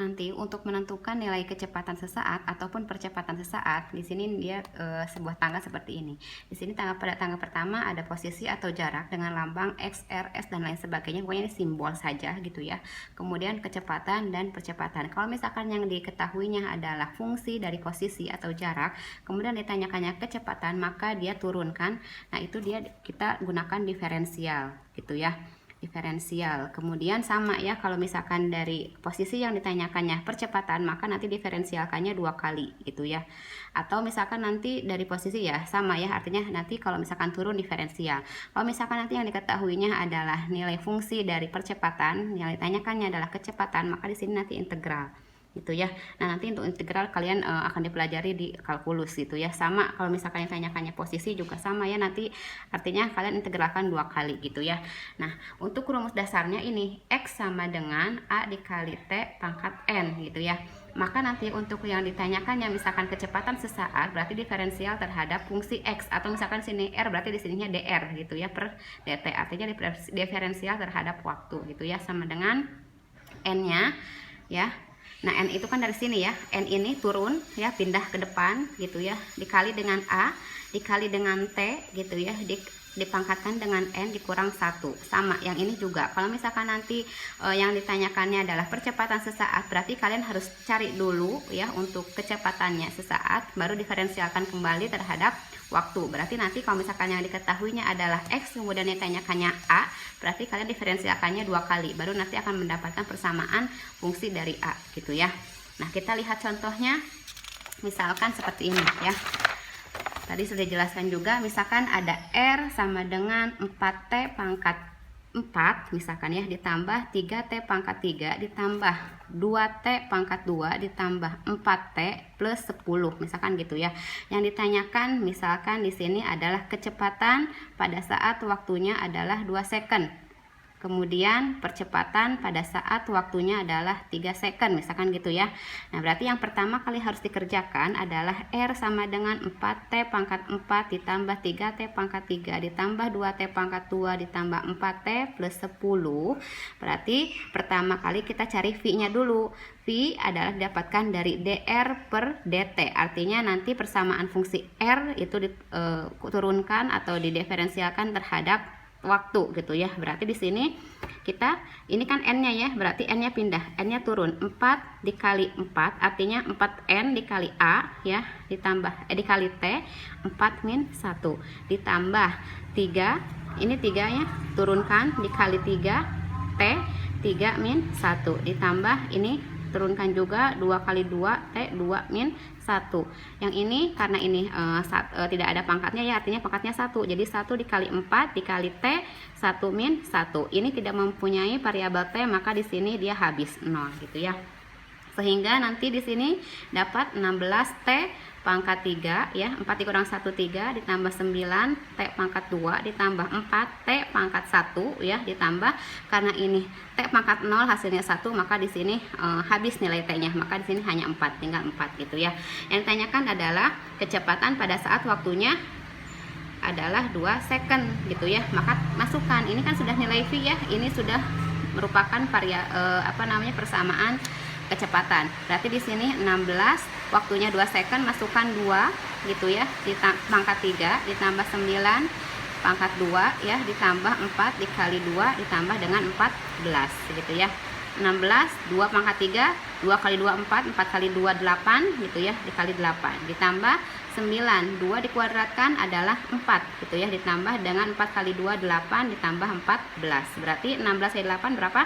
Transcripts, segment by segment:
nanti untuk menentukan nilai kecepatan sesaat ataupun percepatan sesaat, di sini dia sebuah tangga seperti ini. Di sini pada tangga pertama ada posisi atau jarak dengan lambang X, R, S dan lain sebagainya. Pokoknya ini simbol saja gitu ya. Kemudian kecepatan dan percepatan. Kalau misalkan yang diketahuinya adalah fungsi dari posisi atau jarak, kemudian ditanyakannya kecepatan, maka dia turunkan. Nah, itu kita gunakan diferensial gitu ya. Diferensial. Kemudian sama ya, kalau misalkan dari posisi yang ditanyakannya percepatan, maka nanti diferensialkannya 2 kali gitu ya. Atau misalkan nanti dari posisi ya sama ya, artinya nanti kalau misalkan turun diferensial. Kalau misalkan nanti yang diketahuinya adalah nilai fungsi dari percepatan, yang ditanyakannya adalah kecepatan, maka di sini nanti integral gitu ya. Nah, nanti untuk integral kalian akan dipelajari di kalkulus gitu ya. Sama kalau misalkan yang tanyakannya posisi juga sama ya, nanti artinya kalian integralkan 2 kali gitu ya. Nah, untuk rumus dasarnya ini X sama dengan A dikali T pangkat N gitu ya. Maka nanti untuk yang ditanyakannya misalkan kecepatan sesaat, berarti diferensial terhadap fungsi X, atau misalkan sini R berarti di sininya dr gitu ya per dt, artinya diferensial terhadap waktu gitu ya, sama dengan N-nya ya. Nah, N itu kan dari sini ya, N ini turun ya, pindah ke depan gitu ya, dikali dengan A, dikali dengan T gitu ya, dipangkatkan dengan N dikurang 1. Sama, yang ini juga. Kalau misalkan nanti yang ditanyakannya adalah percepatan sesaat, berarti kalian harus cari dulu ya untuk kecepatannya sesaat, baru diferensialkan kembali terhadap waktu. Berarti nanti kalau misalkan yang diketahuinya adalah X, kemudian ditanyakannya A, berarti kalian diferensialkannya 2 kali, baru nanti akan mendapatkan persamaan fungsi dari A gitu ya. Nah, kita lihat contohnya misalkan seperti ini ya. Tadi sudah dijelaskan juga, misalkan ada R sama dengan 4T pangkat 4 misalkan ya, ditambah 3T pangkat 3 ditambah 2T pangkat 2 ditambah 4T plus 10 misalkan gitu ya. Yang ditanyakan misalkan di sini adalah kecepatan pada saat waktunya adalah 2 second. Kemudian percepatan pada saat waktunya adalah 3 second misalkan gitu ya. Nah, berarti yang pertama kali harus dikerjakan adalah R sama dengan 4T pangkat 4 ditambah 3T pangkat 3 ditambah 2T pangkat 2 ditambah 4T plus 10. Berarti pertama kali kita cari V-nya dulu. V adalah didapatkan dari dr per dt, artinya nanti persamaan fungsi R itu diturunkan atau didiferensialkan terhadap waktu gitu ya. Berarti di sini kita ini kan N-nya ya, berarti N-nya pindah, N-nya turun, 4 dikali 4 artinya 4N dikali A ya, ditambah dikali T 4 min 1 ditambah 3, ini 3-nya turunkan dikali 3 T 3 min 1 ditambah ini turunkan juga 2 kali 2 T 2 min 1. Yang ini karena ini tidak ada pangkatnya ya, artinya pangkatnya 1. Jadi 1 dikali 4 dikali T 1 min 1. Ini tidak mempunyai variabel T, maka di sini dia habis 0 gitu ya. Sehingga nanti di sini dapat 16T pangkat 3 ya, 4 dikurang 1 3 ditambah 9 T pangkat 2 ditambah 4 T pangkat 1 ya, ditambah karena ini T pangkat 0 hasilnya 1, maka di sini habis nilai T-nya, maka di sini hanya 4, tinggal 4 gitu ya. Yang ditanyakan adalah kecepatan pada saat waktunya adalah 2 second gitu ya. Maka masukkan, ini kan sudah nilai V ya, ini sudah merupakan persamaan kecepatan. Berarti di sini 16, waktunya 2 second, masukkan 2 gitu ya, di pangkat 3 ditambah 9 pangkat 2 ya, ditambah 4 dikali 2 ditambah dengan 14 gitu ya. 16, 2 pangkat 3, 2 kali 2 4, 4 kali 2 8 gitu ya, dikali 8 ditambah 9, 2 dikuadratkan adalah 4 gitu ya, ditambah dengan 4 kali 2 8 ditambah 14. Berarti 16 kali 8 berapa?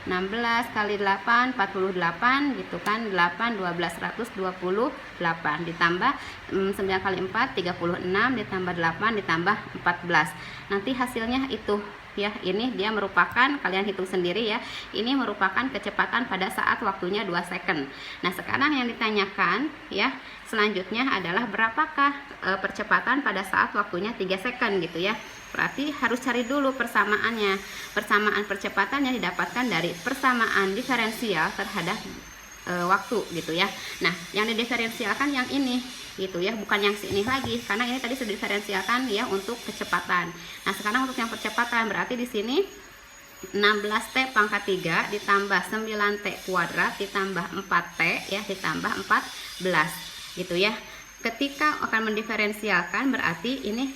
16 kali 8 48 gitu kan, 8 12 128 ditambah 9 kali 4 36 ditambah 8 ditambah 14. Nanti hasilnya itu ya, ini dia merupakan, kalian hitung sendiri ya, ini merupakan kecepatan pada saat waktunya 2 second. Nah, sekarang yang ditanyakan ya selanjutnya adalah berapakah percepatan pada saat waktunya 3 second gitu ya. Berarti harus cari dulu persamaannya. Persamaan percepatan yang didapatkan dari persamaan diferensial terhadap waktu gitu ya. Nah, yang didiferensialkan yang ini gitu ya, bukan yang sini lagi, karena ini tadi sudah diferensialkan ya untuk kecepatan. Nah, sekarang untuk yang percepatan, berarti di sini 16T pangkat 3 ditambah 9T kuadrat ditambah 4T ya ditambah 14 gitu ya. Ketika akan mendiferensialkan berarti ini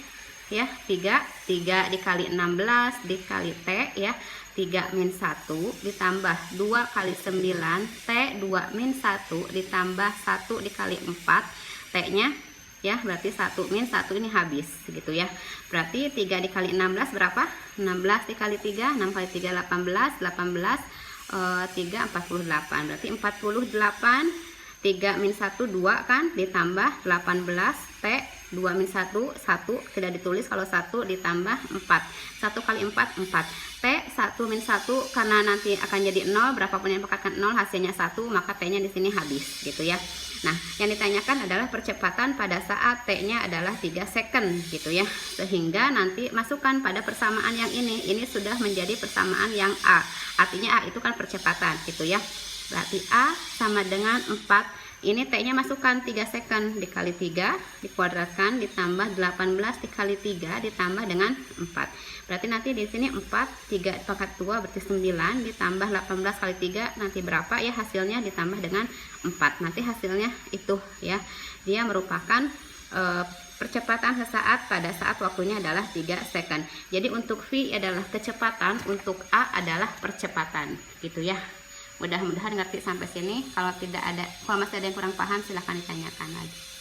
ya 3 dikali 16 dikali T ya 3 min 1 ditambah 2 kali 9 T 2 min 1 ditambah 1 dikali 4 T nya ya berarti 1 min 1 ini habis gitu ya. Berarti 3 dikali 16 berapa? 16 dikali 3 6 kali 3 18 3 48 berarti 48 3 min 1 2 kan ditambah 18 T 2 min 1 1 tidak ditulis kalau 1 ditambah 4 1 kali 4 4 T 1 min 1 karena nanti akan jadi 0 berapapun yang dipangkatkan 0 hasilnya 1 maka T nya di sini habis gitu ya. Nah yang ditanyakan adalah percepatan pada saat T nya adalah 3 second gitu ya, sehingga nanti masukkan pada persamaan yang ini sudah menjadi persamaan yang A, artinya A itu kan percepatan gitu ya. Berarti A sama dengan 4. Ini T nya masukkan 3 second dikali 3 dikuadratkan ditambah 18 dikali 3 ditambah dengan 4. Berarti nanti di sini 4 3 pangkat 2 berarti 9 ditambah 18 kali 3 nanti berapa ya hasilnya ditambah dengan 4. Nanti hasilnya itu ya. Dia merupakan percepatan sesaat pada saat waktunya adalah 3 second. Jadi untuk V adalah kecepatan, untuk A adalah percepatan gitu ya. Mudah-mudahan ngerti sampai sini. Kalau masih ada yang kurang paham silahkan ditanyakan lagi.